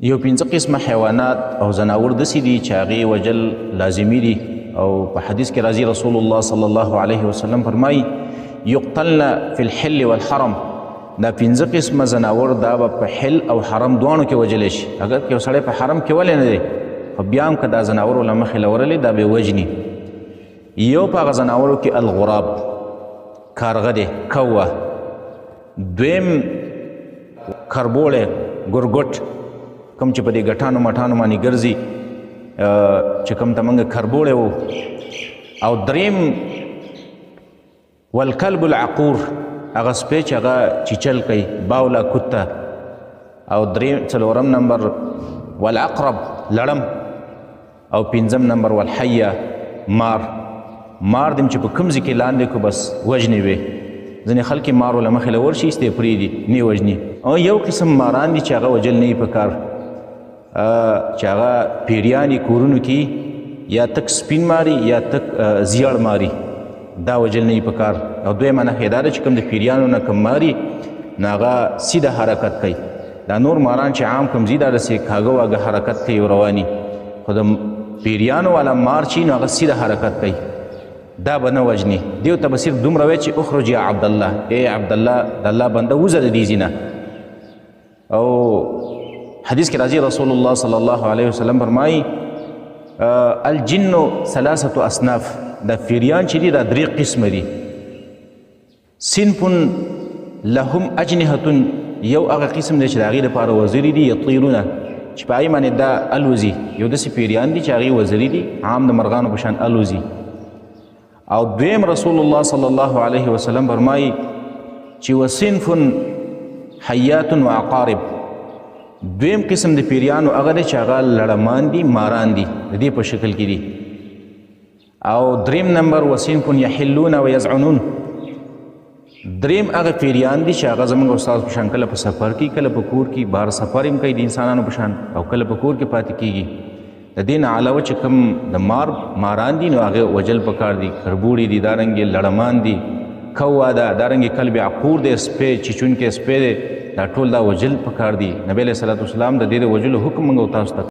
یو پنځه قسمه حیوانات او ځناور داسې دي چې هغې وجل لازمي دي او په حدیث کې راځي رسول الله صلی الله علیه وسلم فرمایي یقتلن فی الحل والحرم. دا پنځه قسمه ځناور دا به په حل او حرم دواړو کې وجلی شي. اگر که یو سړی په حرم کې ولی نه دی خو بیا هم که دا ځناور له مخې لورلی دا به وجني. یو په هغه ځناورو کې الغراب کارغه دی کوه، دویم کربوړی ګرګټ کوم چې په دې ګټانو مټانو باندې ګرځي چې کوم ته موږ کربوړی وو، او دریم والکلب العقور هغه سپی چې هغه چیچل کوي باولا کته، او دریم څلورم نمبر والعقرب لړم، او پنځم نمبر والحیه مار دیم چې په کوم ځای کې لاندې کو بس وژنې وي. ځینې خلک مارو له مخې له ورشي استې پرېږدي نه وژني. او یو قسم ماران دي چې هغه وجل نه وي په کار، چې هغه پیریانې کورونو کې یا تک سپین ماري یا تک زیړ ماري، دا وجل نه وي په کار. او دویمه نښه دا ده چې کوم د پیریانو نه کوم ماري نو هغه سیده حرکت کوي. دا نور ماران چې عام کوم ځي دا داسې کاږه واږه حرکت کوي او رواني، خو د پیریانو والا مار چې نو هغه سیده حرکت کوي، دا به نه وجني. دیو ته به صرف دومره وایي چې اخرج یا عبدالله، ای عبدالله د الله بنده وځه د دې ځای نه. او حدیث کې راځي رسول الله صلی الله علیه وسلم فرمایي الجن ثلاثة اصناف. دا پیریان چې دي دا درې قسمه دي. صنف لهم اجنحة، یو هغه قسم دی چې د هغې دپاره وزري دي یطیرونه چې په هغې باندې دا الوزي. یو داسې پیریان دي چې هغې وزري دي عام د مرغانو په شان الوزي. او دویم رسول الله صلی الله علیه وسلم فرمایي چې وصنف حیات و عقارب. دویم قسم د پیریانو هغه دی چې هغه لړمان دي ماران دي د دې په شکل کې دي. او دریم نمبر وصنف یحلون و یزعنون. دریم هغه پیریان دي چې هغه زموږ استاد په شان کله په سفر کې کله په کور کې بهر سفر هم کوي د انسانانو په شان، او کله په کور کې پاتې کېږي. د دې نه علاوه چې کوم د ماران دي نو هغه وجل پکار دي، کربوړي دي، دارنګې لړمان دي، کوه ده، دارنګې کلب عقور دی، سپی چیچونکی سپی دی، دا ټول دا وجل پکار دي. نبی علیه صلات وسلام د دې د وجلو حکم موږ تاسو ته